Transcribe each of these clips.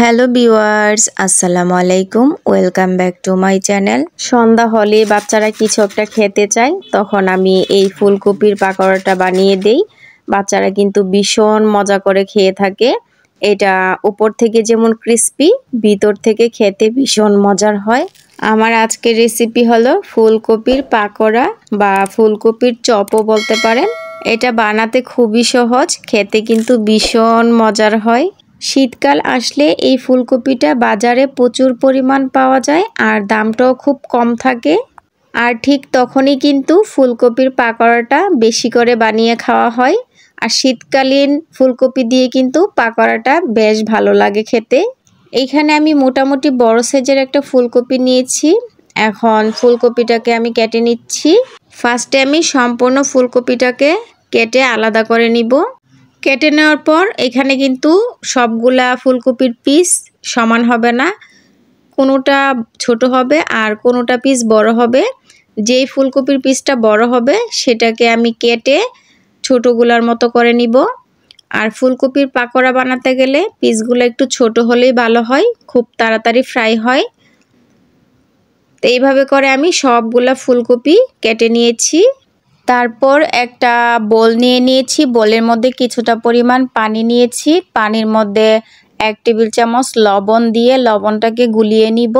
Hello viewers, আসসালামু আলাইকুম। Welcome back to my channel. সন্ধ্যা হলে বাচ্চারা কিছু একটা খেতে চায়, তখন আমি এই ফুলকপির পাকোড়াটা বানিয়ে দেই। বাচ্চারা কিন্তু ভীষণ মজা করে খেয়ে থাকে। এটা উপর থেকে যেমন ক্রিস্পি, ভিতর থেকে খেতে ভীষণ মজার হয়। আমার আজকের রেসিপি হলো ফুলকপির পাকোড়া বা ফুলকপির চপও বলতে পারেন। এটা বানাতে খুবই সহজ, খেতে কিন্তু ভীষণ মজার হয়। শীতকাল আসলে এই ফুলকপিটা বাজারে প্রচুর পরিমাণ পাওয়া যায় আর দামটাও খুব কম থাকে। আর ঠিক তখনই কিন্তু ফুলকপির পাকোড়াটা বেশি করে বানিয়ে খাওয়া হয়। আর শীতকালীন ফুলকপি দিয়ে কিন্তু পাকোড়াটা বেশ ভালো লাগে খেতে। এইখানে আমি মোটামুটি বড় সাইজের একটা ফুলকপি নিয়েছি। এখন ফুলকপিটাকে আমি কেটে নিচ্ছি। ফার্স্টে আমি সম্পূর্ণ ফুলকপিটাকে কেটে আলাদা করে নিব। কেটে নেওয়ার পর এখানে কিন্তু সবগুলা ফুলকপির পিস সমান হবে না, কোনোটা ছোট হবে আর কোনোটা পিস বড় হবে। যেই ফুলকপির পিসটা বড় হবে সেটাকে আমি কেটে ছোটগুলার মতো করে নিব। আর ফুলকপির পাকোড়া বানাতে গেলে পিসগুলো একটু ছোট হলেই ভালো হয়, খুব তাড়াতাড়ি ফ্রাই হয়। তো এইভাবে করে আমি সবগুলা ফুলকপি কেটে নিয়েছি। তারপর একটা বোল নিয়ে নিয়েছি, বোলের মধ্যে কিছুটা পরিমাণ পানি নিয়েছি। পানির মধ্যে 1 টেবিল চামচ লবণ দিয়ে লবণটাকে গুলিয়ে নিব।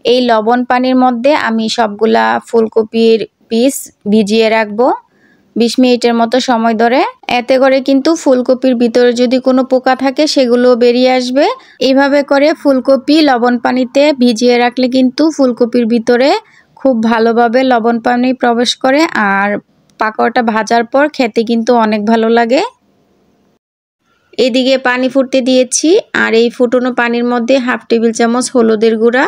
এই লবণ পানির মধ্যে আমি সবগুলা ফুলকপির পিস ভিজিয়ে রাখবো 20 মিনিটের মতো সময় ধরে। এতে করে কিন্তু ফুলকপির ভিতরে যদি কোনো পোকা থাকে সেগুলো বেরিয়ে আসবে। এইভাবে করে ফুলকপি লবণ পানিতে ভিজিয়ে রাখলে কিন্তু ফুলকপির ভিতরে খুব ভালোভাবে লবণ পানি প্রবেশ করে আর পাকোড়াটা ভাজার পর খেতে কিন্তু অনেক ভালো লাগে। এদিকে পানি ফুটতে দিয়েছি আর এই ফুটনো পানির মধ্যে 1/2 টেবিল চামচ হলুদের গুঁড়া,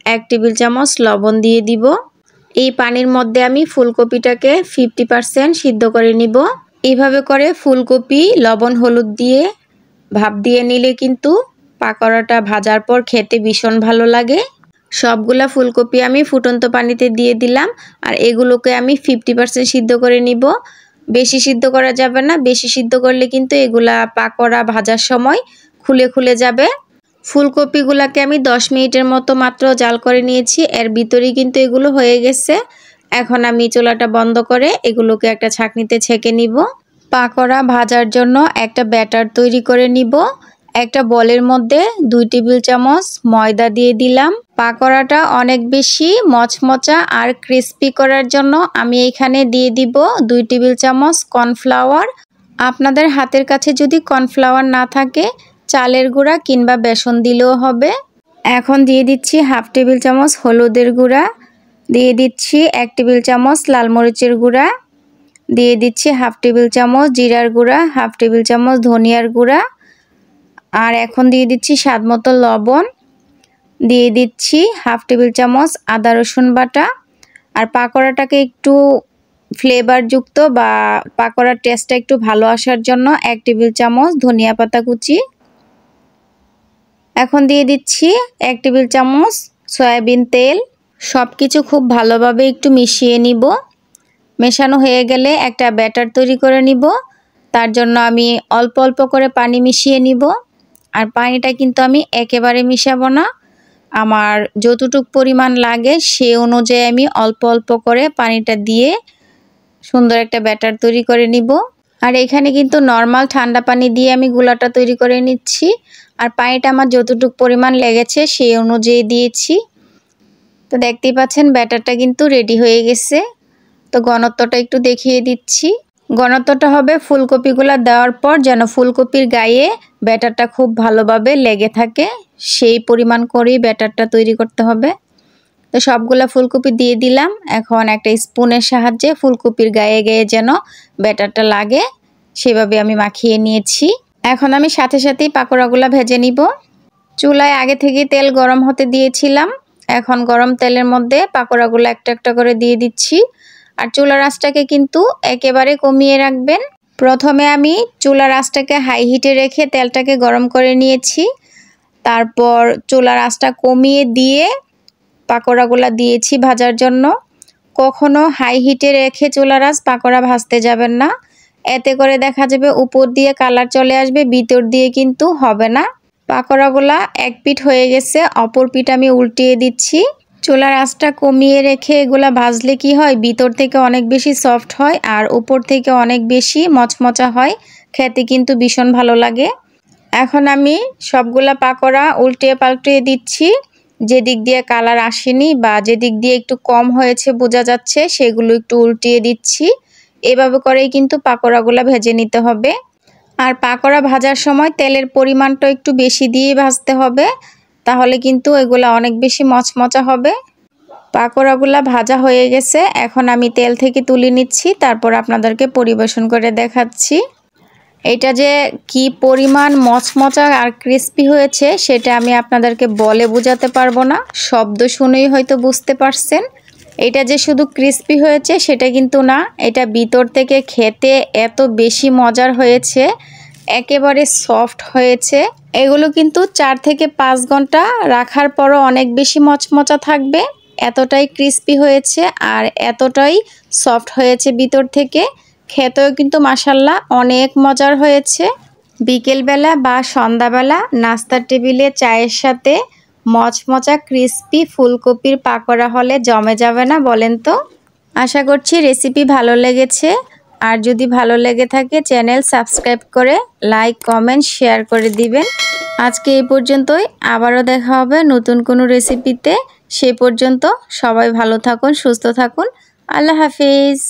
1 টেবিল চামচ লবণ দিয়ে দিব। এই পানির মধ্যে আমি ফুলকপিটাকে 50% সিদ্ধ করে নিব। এইভাবে করে ফুলকপি লবণ হলুদ দিয়ে ভাপ দিয়ে নিলে কিন্তু পাকোড়াটা ভাজার পর খেতে ভীষণ ভালো লাগে। সবগুলা ফুলকপি আমি ফুটন্ত পানিতে দিয়ে দিলাম আর এগুলোকে আমি 50% সিদ্ধ করে নিব। বেশি সিদ্ধ করা যাবে না, বেশি সিদ্ধ করলে কিন্তু এগুলা পাকোড়া ভাজার সময় খুলে খুলে যাবে। ফুলকপিগুলাকে আমি 10 মিনিটের মতো মাত্র জাল করে নিয়েছি, এর ভিতরেই কিন্তু এগুলো হয়ে গেছে। এখন আমি চুলাটা বন্ধ করে এগুলোকে একটা ছাঁকনিতে ছেঁকে নিব। পাকোড়া ভাজার জন্য একটা ব্যাটার তৈরি করে নিব। একটা বলের মধ্যে 2 টেবিল চামচ ময়দা দিয়ে দিলাম। পাকোড়াটা অনেক বেশি মচমচা আর ক্রিস্পি করার জন্য আমি এখানে দিয়ে দিব 2 টেবিল চামচ কর্নফ্লাওয়ার। আপনাদের হাতের কাছে যদি কর্নফ্লাওয়ার না থাকে চালের গুঁড়া কিংবা বেসন দিলেও হবে। এখন দিয়ে দিচ্ছি 1/2 টেবিল চামচ হলুদের গুঁড়া, দিয়ে দিচ্ছি 1 টেবিল চামচ লাল মরিচের গুঁড়া, দিয়ে দিচ্ছি 1/2 টেবিল চামচ জিরার গুঁড়া, 1/2 টেবিল চামচ ধনিয়ার গুঁড়া, আর এখন দিয়ে দিচ্ছি স্বাদ মতো লবণ, দিয়ে দিচ্ছি 1/2 টেবিল চামচ আদা রসুন বাটা। আর পাকোড়াটাকে একটু ফ্লেভারযুক্ত বা পাকোড়ার টেস্টটা একটু ভালো আসার জন্য 1 টেবিল চামচ ধনিয়া পাতা কুচি। এখন দিয়ে দিচ্ছি 1 টেবিল চামচ সয়াবিন তেল। সব কিছু খুব ভালোভাবে একটু মিশিয়ে নিব। মেশানো হয়ে গেলে একটা ব্যাটার তৈরি করে নিব। তার জন্য আমি অল্প অল্প করে পানি মিশিয়ে নিব। আর পানিটা কিন্তু আমি একেবারে মিশাবো না, আমার যতটুকু পরিমাণ লাগে সে অনুযায়ী আমি অল্প অল্প করে পানিটা দিয়ে সুন্দর একটা ব্যাটার তৈরি করে নিব। আর এখানে কিন্তু নর্মাল ঠান্ডা পানি দিয়ে আমি গোলাটা তৈরি করে নিচ্ছি। আর পানিটা আমার যতটুকু পরিমাণ লেগেছে সেই অনুযায়ী দিয়েছি। তো দেখতেই পাচ্ছেন ব্যাটারটা কিন্তু রেডি হয়ে গেছে। তো ঘনত্বটা একটু দেখিয়ে দিচ্ছি। ঘনত্বটা হবে ফুলকপিগুলো দেওয়ার পর যেন ফুলকপির গায়ে ব্যাটারটা খুব ভালোভাবে লেগে থাকে, সেই পরিমাণ করেই ব্যাটারটা তৈরি করতে হবে। তো সবগুলা ফুলকপি দিয়ে দিলাম। এখন একটা স্পুনের সাহায্যে ফুলকপির গায়ে গায়ে যেন ব্যাটারটা লাগে সেভাবে আমি মাখিয়ে নিয়েছি। এখন আমি সাথে সাথেই পাকোড়াগুলো ভেজে নিব। চুলায় আগে থেকেই তেল গরম হতে দিয়েছিলাম। এখন গরম তেলের মধ্যে পাকোড়াগুলো একটা একটা করে দিয়ে দিচ্ছি। আর চুলার আঁচটাকে কিন্তু একেবারে কমিয়ে রাখবেন। প্রথমে আমি চুলার আঁচটাকে হাই হিটে রেখে তেলটাকে গরম করে নিয়েছি। তারপর চুলার আঁচটা কমিয়ে দিয়ে পাকোড়াগুলো দিয়েছি ভাজার জন্য। কখনো হাই হিটে রেখে চুলার আঁচ পাকোড়া ভাজতে যাবেন না, এতে করে দেখা যাবে উপর দিয়ে কালার চলে আসবে, ভিতর দিয়ে কিন্তু হবে না। পাকোড়াগুলা এক পিঠ হয়ে গেছে, অপর পিঠ আমি উল্টিয়ে দিচ্ছি। চুলার আঁচটা কমিয়ে রেখে এগুলা ভাজলে কি হয়, ভিতর থেকে অনেক বেশি সফট হয় আর উপর থেকে অনেক বেশি মচমচা হয়, খেতে কিন্তু ভীষণ ভালো লাগে। এখন আমি সবগুলা পাকোড়া উল্টিয়ে পাল্টিয়ে দিচ্ছি। যেদিক দিয়ে কালার আসেনি বা যেদিক দিয়ে একটু কম হয়েছে বোঝা যাচ্ছে সেগুলো একটু উল্টিয়ে দিচ্ছি। এভাবে করেই কিন্তু পাকোড়াগুলা ভেজে নিতে হবে। আর পাকোড়া ভাজার সময় তেলের পরিমাণটা একটু বেশি দিয়ে ভাজতে হবে, তাহলে কিন্তু এগুলা অনেক বেশি মচমচা হবে। পাকোড়াগুলা ভাজা হয়ে গেছে, এখন আমি তেল থেকে তুলে নিচ্ছি, তারপর আপনাদেরকে পরিবেশন করে দেখাচ্ছি। এটা যে কি পরিমাণ মচমচা আর ক্রিস্পি হয়েছে সেটা আমি আপনাদেরকে বলে বোঝাতে পারবো না, শব্দ শুনেই হয়তো বুঝতে পারছেন। এটা যে শুধু ক্রিস্পি হয়েছে সেটা কিন্তু না, এটা ভিতর থেকে খেতে এত বেশি মজার হয়েছে, একেবারে সফট হয়েছে। এগুলো কিন্তু 4 থেকে 5 ঘন্টা রাখার পরও অনেক বেশি মচমচা থাকবে, এতটাই ক্রিস্পি হয়েছে আর এতটাই সফট হয়েছে ভিতর থেকে। খেতেও কিন্তু মাশাআল্লাহ অনেক মজার হয়েছে। বিকেলবেলা বা সন্ধ্যাবেলা নাস্তার টেবিলে চায়ের সাথে মচমচা ক্রিস্পি ফুলকপির পাকোড়া হলে জমে যাবে না বলেন তো? আশা করছি রেসিপি ভালো লেগেছে। আর যদি ভালো লেগে থাকে চ্যানেল সাবস্ক্রাইব করে লাইক কমেন্ট শেয়ার করে দিবেন। আজকে এই পর্যন্তই, আবারও দেখা হবে নতুন কোনো রেসিপিতে। সেই পর্যন্ত সবাই ভালো থাকুন, সুস্থ থাকুন। আল্লাহ হাফিজ।